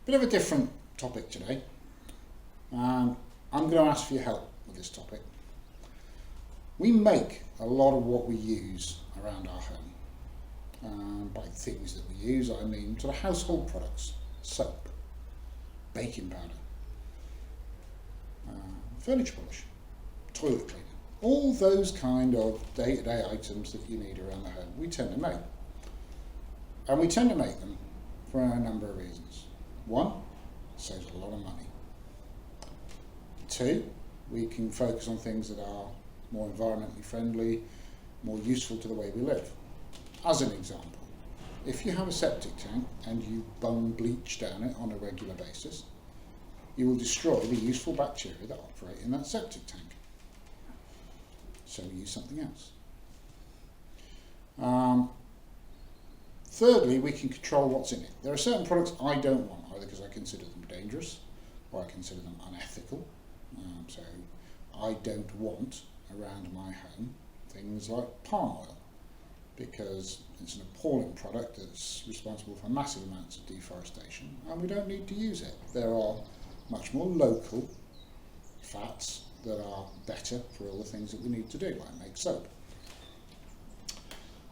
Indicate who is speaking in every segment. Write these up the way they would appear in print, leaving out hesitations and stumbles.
Speaker 1: Bit of a different topic today. I'm going to ask for your help with this topic. We make a lot of what we use around our home. By things that we use, I mean sort of household products, soap, baking powder, furniture polish, toilet cleaner, all those kind of day-to-day items that you need around the home, we tend to make. And we tend to make them for a number of reasons. One, it saves a lot of money. Two, we can focus on things that are more environmentally friendly, more useful to the way we live. As an example, if you have a septic tank and you bung bleach down it on a regular basis, you will destroy the useful bacteria that operate in that septic tank. So use something else. Thirdly, we can control what's in it. There are certain products I don't want, either because I consider them dangerous or I consider them unethical. So I don't want around my home things like palm oil, because it's an appalling product that's responsible for massive amounts of deforestation and we don't need to use it. There are much more local fats that are better for all the things that we need to do, like make soap.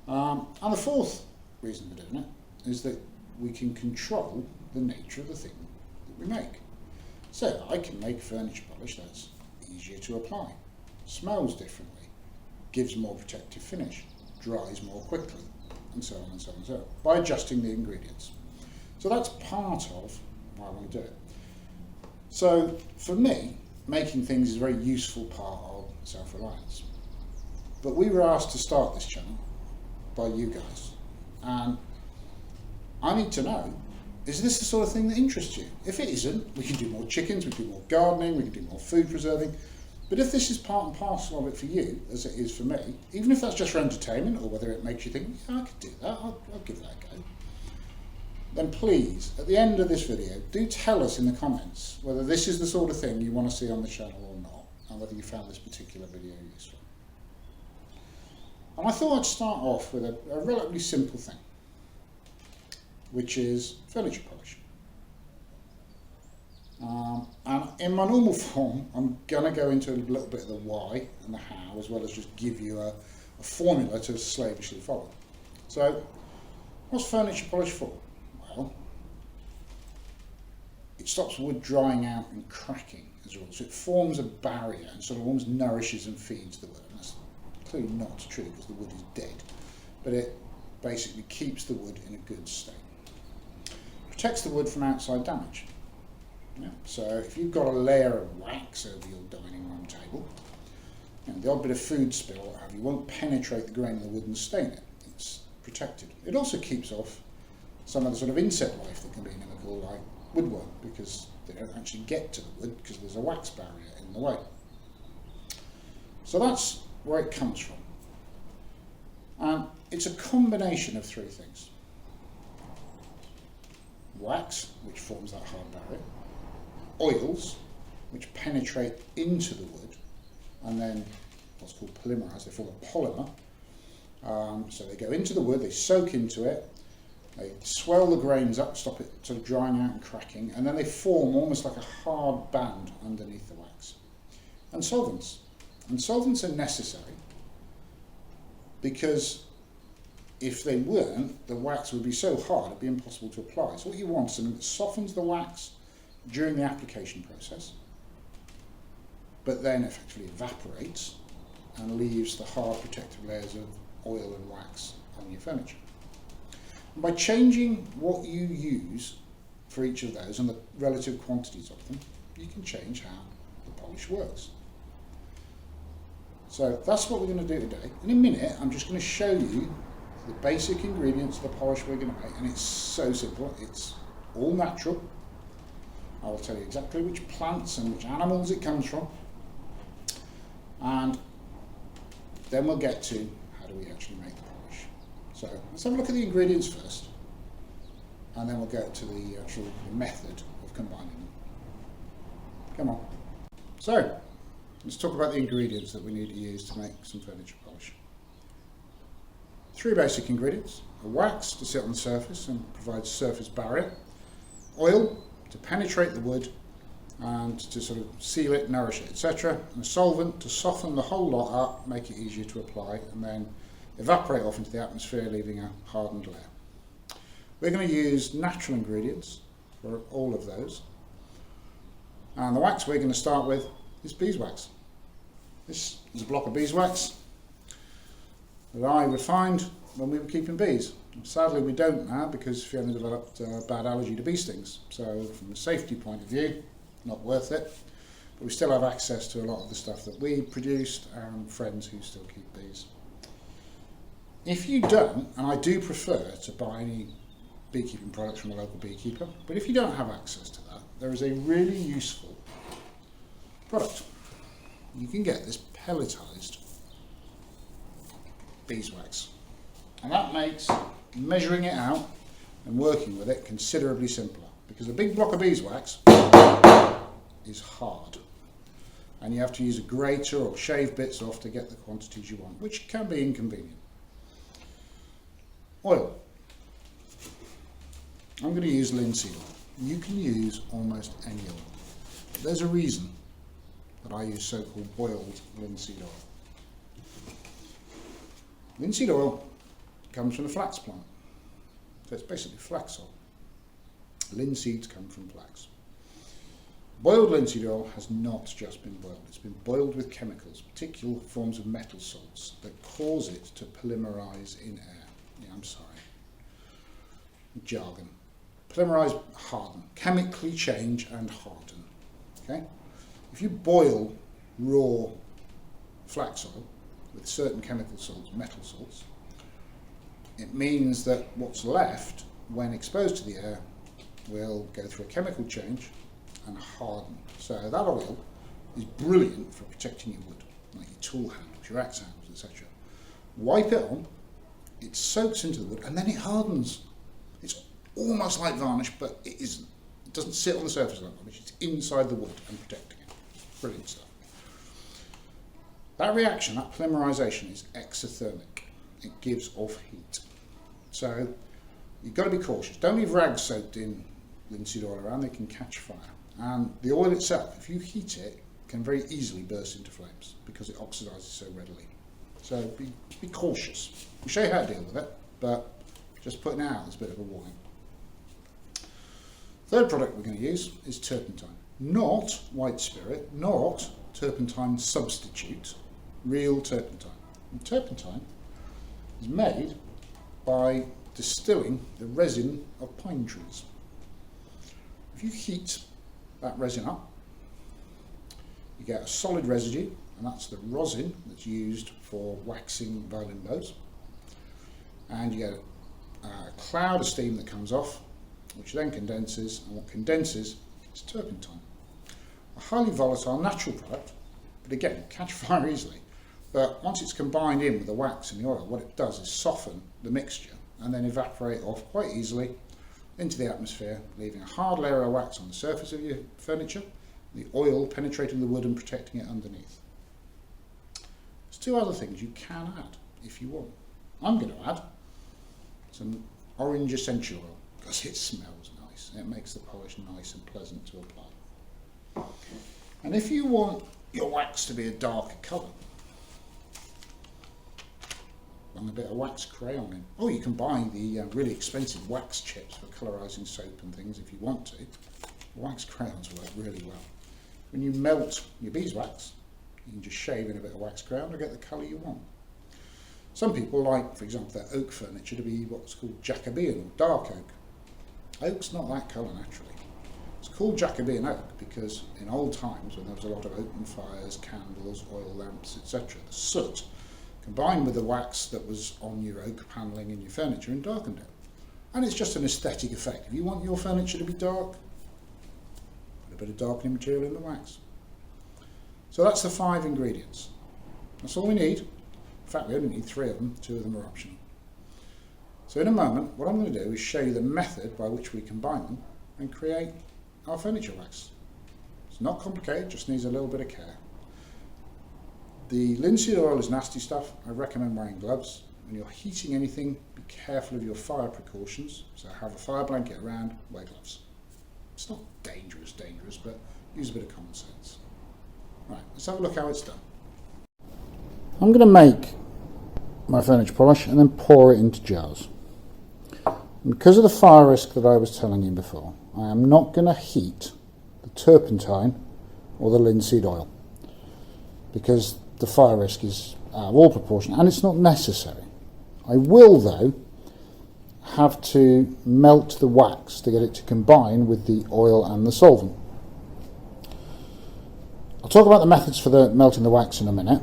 Speaker 1: And the fourth reason for doing it is that we can control the nature of the thing that we make. So I can make furniture polish that's easier to apply, smells differently, gives more protective finish, dries more quickly, and so on and so on and so on, by adjusting the ingredients. So that's part of why I want to do it. So for me, making things is a very useful part of self-reliance. But we were asked to start this channel by you guys, and I need to know, is this the sort of thing that interests you? If it isn't, we can do more chickens, we can do more gardening, we can do more food preserving. But if this is part and parcel of it for you, as it is for me, even if that's just for entertainment, or whether it makes you think, yeah, I could do that, I'll give that a go, then please, at the end of this video, do tell us in the comments whether this is the sort of thing you want to see on the channel or not, and whether you found this particular video useful. And I thought I'd start off with a relatively simple thing, which is furniture polish. And in my normal form, I'm going to go into a little bit of the why and the how, as well as just give you a formula to slavishly follow. So, what's furniture polish for? Well, it stops wood drying out and cracking as a rule. So it forms a barrier and sort of almost nourishes and feeds the wood. And that's clearly not true because the wood is dead. But it basically keeps the wood in a good state. Protects the wood from outside damage. Yeah. So if you've got a layer of wax over your dining room table, the odd bit of food spill or what have you won't penetrate the grain of the wood and stain it. It's protected. It also keeps off some of the sort of insect life that can be inimical, like woodworm, because they don't actually get to the wood because there's a wax barrier in the way. So that's where it comes from. And it's a combination of three things. Wax, which forms that hard barrier, oils, which penetrate into the wood, and then what's called polymerize, they form a polymer. So they go into the wood, they soak into it, they swell the grains up, stop it sort of drying out and cracking, and then they form almost like a hard band underneath the wax. And solvents. And solvents are necessary because if they weren't, the wax would be so hard it'd be impossible to apply. So what you want is something that softens the wax during the application process, but then effectively evaporates and leaves the hard protective layers of oil and wax on your furniture. And by changing what you use for each of those and the relative quantities of them, you can change how the polish works. So that's what we're going to do today. In a minute, I'm just going to show you the basic ingredients of the polish we're going to make, and it's so simple. It's all natural. I will tell you exactly which plants and which animals it comes from, and then we'll get to how do we actually make the polish. So let's have a look at the ingredients first, and then we'll get to the actual method of combining them. Come on. So let's talk about the ingredients that we need to use to make some furniture polish. Three basic ingredients: a wax to sit on the surface and provide surface barrier, oil to penetrate the wood and to sort of seal it, nourish it, etc. And a solvent to soften the whole lot up, make it easier to apply, and then evaporate off into the atmosphere, leaving a hardened layer. We're going to use natural ingredients for all of those. And the wax we're going to start with is beeswax. This is a block of beeswax that I refined when we were keeping bees. Sadly we don't now because Fiona developed a bad allergy to bee stings. So from a safety point of view, not worth it. But we still have access to a lot of the stuff that we produced and friends who still keep bees. If you don't, and I do prefer to buy any beekeeping products from a local beekeeper, but if you don't have access to that, there is a really useful product. You can get this pelletized beeswax, and that makes measuring it out and working with it considerably simpler, because a big block of beeswax is hard and you have to use a grater or shave bits off to get the quantities you want, which can be inconvenient. Oil. I'm going to use linseed oil. You can use almost any oil, but there's a reason that I use so-called boiled linseed oil. Linseed oil comes from the flax plant, so it's basically flax oil. Linseeds come from flax. Boiled linseed oil has not just been boiled, it's been boiled with chemicals, particular forms of metal salts that cause it to polymerize in air. Yeah, I'm sorry. Jargon. Polymerize, harden, chemically change and harden. Okay? If you boil raw flax oil with certain chemical salts, metal salts, it means that what's left, when exposed to the air, will go through a chemical change and harden. So that oil is brilliant for protecting your wood, like your tool handles, your axe handles, etc. Wipe it on, it soaks into the wood, and then it hardens. It's almost like varnish, but it isn't. It doesn't sit on the surface like varnish, it's inside the wood and protecting it. Brilliant stuff. That reaction, that polymerization, is exothermic. It gives off heat. So you've got to be cautious. Don't leave rags soaked in linseed oil around, they can catch fire. And the oil itself, if you heat it, can very easily burst into flames because it oxidizes so readily. So be cautious. We'll show you how to deal with it, but just putting it out as a bit of a warning. Third product we're going to use is turpentine. Not white spirit, not turpentine substitute, real turpentine. And turpentine is made by distilling the resin of pine trees. If you heat that resin up, you get a solid residue, and that's the rosin that's used for waxing violin bows. And you get a cloud of steam that comes off, which then condenses, and what condenses is turpentine. A highly volatile natural product, but again, catch fire easily. But once it's combined in with the wax and the oil, what it does is soften the mixture and then evaporate off quite easily into the atmosphere, leaving a hard layer of wax on the surface of your furniture, the oil penetrating the wood and protecting it underneath. There's two other things you can add if you want. I'm going to add some orange essential oil because it smells nice. It makes the polish nice and pleasant to apply. And if you want your wax to be a darker colour, and a bit of wax crayon in. Oh, you can buy the really expensive wax chips for colorising soap and things if you want to. Wax crayons work really well. When you melt your beeswax, you can just shave in a bit of wax crayon to get the colour you want. Some people like, for example, their oak furniture to be what's called Jacobean or dark oak. Oak's not that colour naturally. It's called Jacobean oak because in old times when there was a lot of open fires, candles, oil lamps, etc., the soot combined with the wax that was on your oak panelling in your furniture and darkened it. And it's just an aesthetic effect. If you want your furniture to be dark, put a bit of darkening material in the wax. So that's the 5 ingredients. That's all we need. In fact, we only need 3 of them, 2 of them are optional. So in a moment, what I'm going to do is show you the method by which we combine them and create our furniture wax. It's not complicated, just needs a little bit of care. The linseed oil is nasty stuff. I recommend wearing gloves. When you're heating anything, be careful of your fire precautions. So have a fire blanket around, wear gloves. It's not dangerous, but use a bit of common sense. Right, let's have a look how it's done. I'm going to make my furniture polish and then pour it into jars. And because of the fire risk that I was telling you before, I am not going to heat the turpentine or the linseed oil because the fire risk is out of all proportion and it's not necessary. I will though have to melt the wax to get it to combine with the oil and the solvent. I'll talk about the methods for melting the wax in a minute,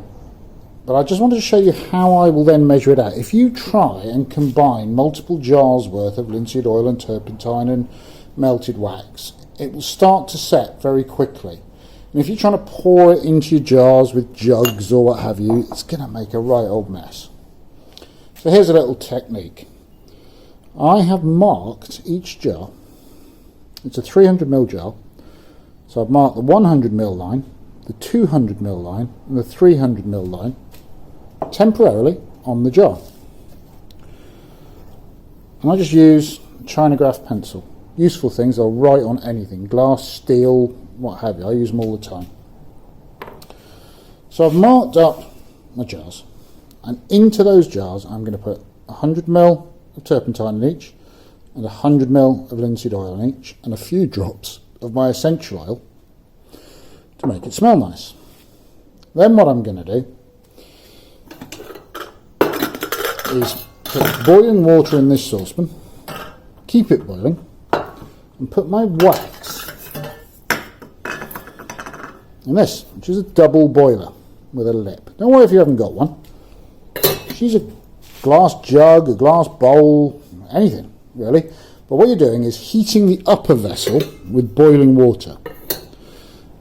Speaker 1: but I just wanted to show you how I will then measure it out. If you try and combine multiple jars worth of linseed oil and turpentine and melted wax, it will start to set very quickly. And if you're trying to pour it into your jars with jugs or what have you, it's going to make a right old mess. So here's a little technique. I have marked each jar. It's a 300ml jar. So I've marked the 100ml line, the 200ml line and the 300ml line temporarily on the jar. And I just use a Chinograph pencil. Useful things, I'll write on anything, glass, steel, what have you. I use them all the time. So I've marked up my jars, and into those jars I'm going to put 100ml of turpentine in each and 100ml of linseed oil in each and a few drops of my essential oil to make it smell nice. Then what I'm going to do is put boiling water in this saucepan, keep it boiling, and put my wax in this, which is a double boiler with a lip. Don't worry if you haven't got one. Just use a glass jug, a glass bowl, anything really. But what you're doing is heating the upper vessel with boiling water.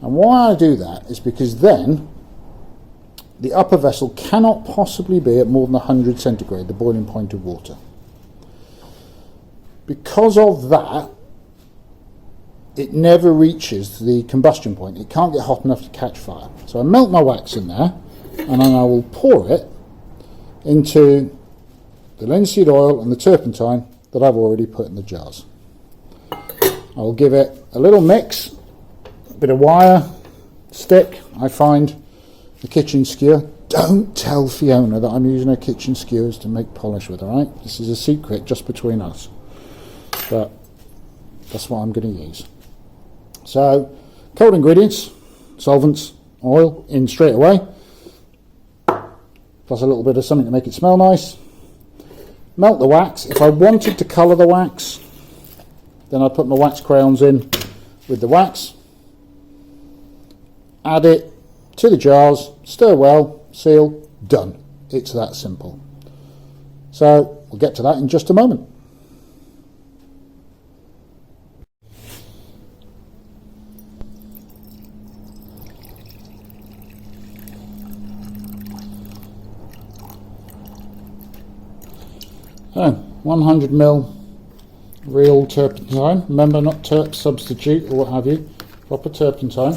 Speaker 1: And why I do that is because then the upper vessel cannot possibly be at more than 100 centigrade, the boiling point of water. Because of that, it never reaches the combustion point. It can't get hot enough to catch fire. So I melt my wax in there and then I will pour it into the linseed oil and the turpentine that I've already put in the jars. I'll give it a little mix, a bit of wire, stick. I find the kitchen skewer. Don't tell Fiona that I'm using her kitchen skewers to make polish with, alright? This is a secret just between us. But that's what I'm going to use. So, cold ingredients, solvents, oil in straight away, plus a little bit of something to make it smell nice. Melt the wax. If I wanted to colour the wax, then I'd put my wax crayons in with the wax, add it to the jars, stir well, seal, done. It's that simple. So, we'll get to that in just a moment. So, 100ml real turpentine. Remember, not turp substitute or what have you. Proper turpentine.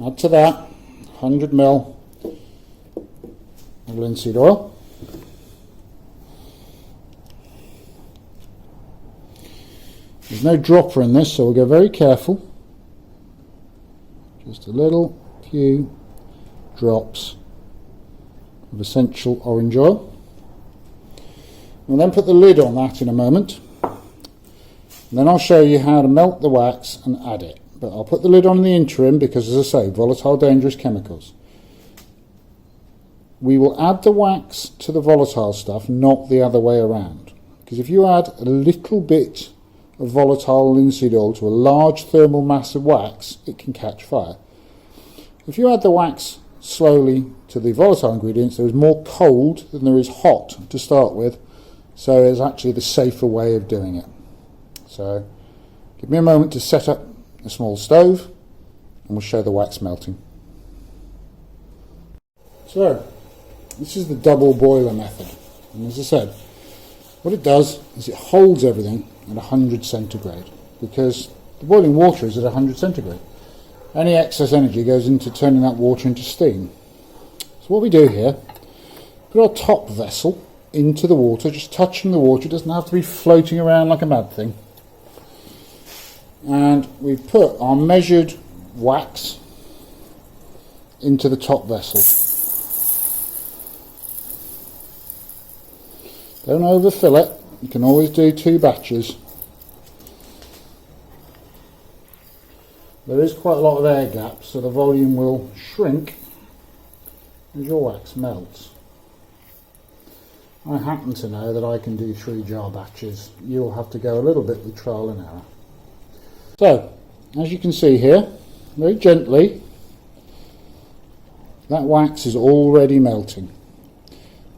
Speaker 1: Add to that 100ml of linseed oil. There's no dropper in this, so we'll go very careful. Just a little few drops of essential orange oil. We'll then put the lid on that in a moment. And then I'll show you how to melt the wax and add it. But I'll put the lid on in the interim because, as I say, volatile, dangerous chemicals. We will add the wax to the volatile stuff, not the other way around. Because if you add a little bit of volatile linseed oil to a large thermal mass of wax, it can catch fire. If you add the wax slowly to the volatile ingredients, there is more cold than there is hot to start with, so it's actually the safer way of doing it. So give me a moment to set up a small stove and we'll show the wax melting. So this is the double boiler method, and as I said, what it does is it holds everything at 100 centigrade, because the boiling water is at 100 centigrade. Any excess energy goes into turning that water into steam. So what we do here, put our top vessel into the water, just touching the water. It doesn't have to be floating around like a mad thing. And we put our measured wax into the top vessel. Don't overfill it. You can always do 2 batches. There is quite a lot of air gaps, so the volume will shrink as your wax melts. I happen to know that I can do 3 jar batches. You'll have to go a little bit with trial and error. So, as you can see here, very gently, that wax is already melting.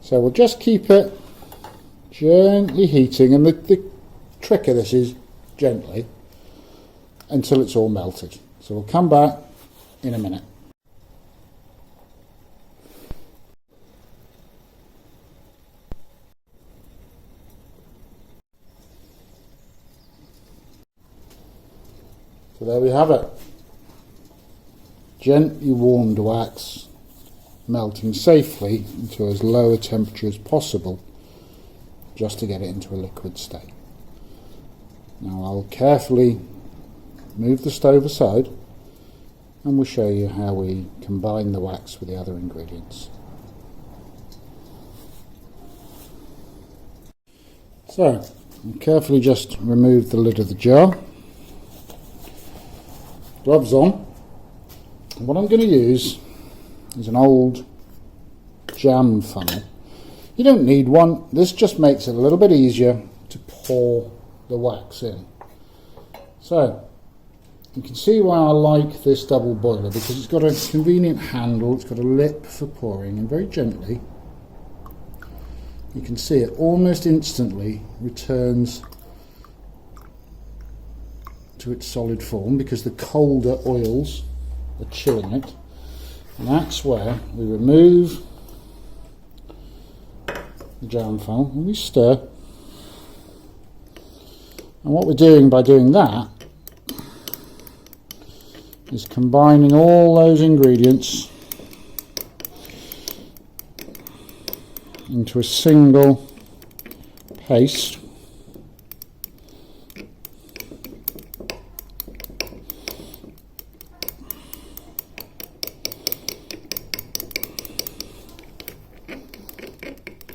Speaker 1: So we'll just keep it gently heating, and the trick of this is gently, until it's all melted. So we'll come back in a minute. So there we have it. Gently warmed wax melting safely into as low a temperature as possible, just to get it into a liquid state. Now I'll carefully move the stove aside, and we'll show you how we combine the wax with the other ingredients. So, I'll carefully just remove the lid of the jar. Gloves on. And what I'm going to use is an old jam funnel. You don't need one. This just makes it a little bit easier to pour the wax in. So, you can see why I like this double boiler, because it's got a convenient handle, it's got a lip for pouring, and very gently you can see it almost instantly returns to its solid form, because the colder oils are chilling it. And that's where we remove the jam funnel and we stir. And what we're doing by doing that is combining all those ingredients into a single paste.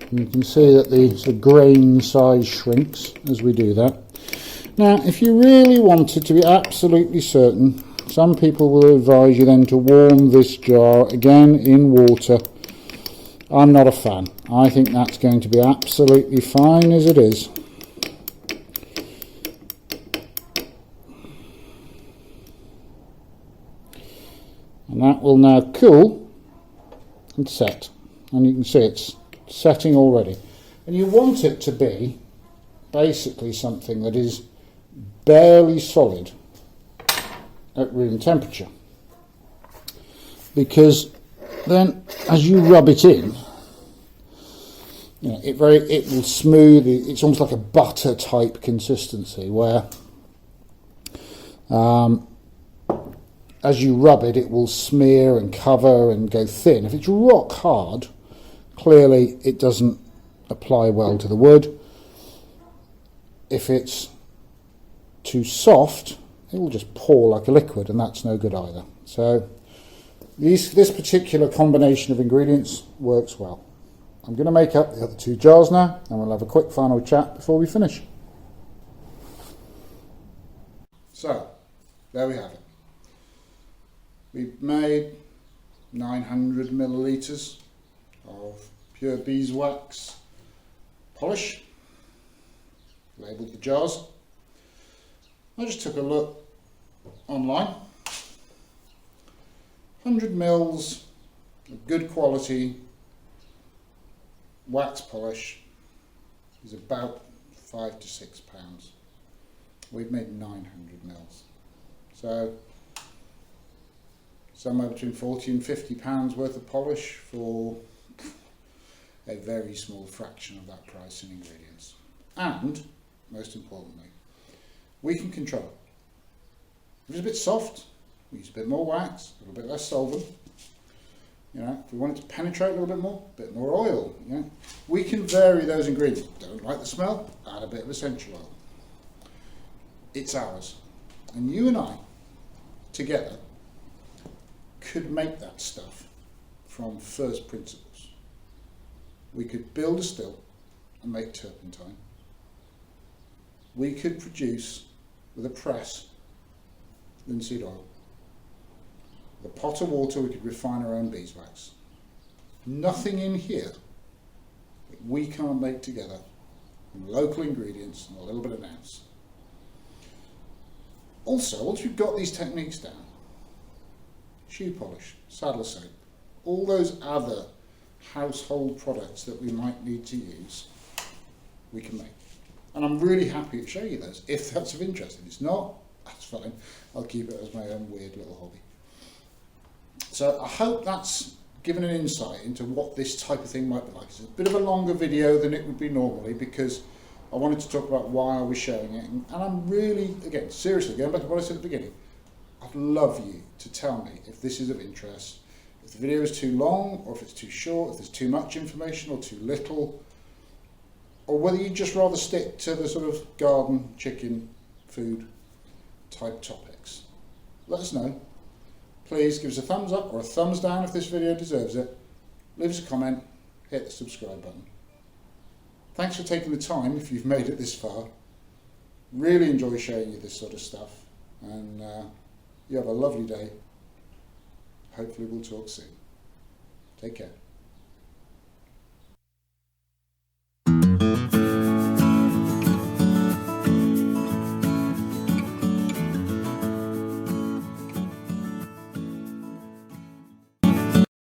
Speaker 1: And you can see that the sort of grain size shrinks as we do that. Now, if you really wanted to be absolutely certain, some people will advise you then to warm this jar again in water. I'm not a fan. I think that's going to be absolutely fine as it is. And that will now cool and set. And you can see it's setting already. And you want it to be basically something that is barely solid at room temperature, because then as you rub it in, you know, it will smooth. It's almost like a butter type consistency, where as you rub it, it will smear and cover and go thin. If it's rock hard, clearly it doesn't apply well to the wood. If it's too soft, it will just pour like a liquid, and that's no good either. So this particular combination of ingredients works well. I'm going to make up the other 2 jars now, and we'll have a quick final chat before we finish. So there we have it. We've made 900 millilitres of pure beeswax polish, labelled the jars. I just took a look online. 100 mils of good quality wax polish is about £5 to £6. We've made 900 mils. So somewhere between £40 and £50 worth of polish for a very small fraction of that price in ingredients. And, most importantly, we can control it. If it's a bit soft, we use a bit more wax, a little bit less solvent. You know, if we want it to penetrate a little bit more oil. You know, we can vary those ingredients. Don't like the smell? Add a bit of essential oil. It's ours, and you and I, together, could make that stuff from first principles. We could build a still and make turpentine. We could produce, with a press, linseed oil. With a pot of water, we could refine our own beeswax. Nothing in here that we can't make together from local ingredients and a little bit of nous. Also, once we've got these techniques down, shoe polish, saddle soap, all those other household products that we might need to use, we can make. And I'm really happy to show you those, if that's of interest. If it's not, that's fine. I'll keep it as my own weird little hobby. So I hope that's given an insight into what this type of thing might be like. It's a bit of a longer video than it would be normally because I wanted to talk about why I was showing it. And I'm really, again, seriously, going back to what I said at the beginning, I'd love you to tell me if this is of interest, if the video is too long or if it's too short, if there's too much information or too little, or whether you'd just rather stick to the sort of garden, chicken, food type topics. Let us know. Please give us a thumbs up or a thumbs down if this video deserves it. Leave us a comment, hit the subscribe button. Thanks for taking the time if you've made it this far. Really enjoy showing you this sort of stuff, and you have a lovely day. Hopefully we'll talk soon. Take care.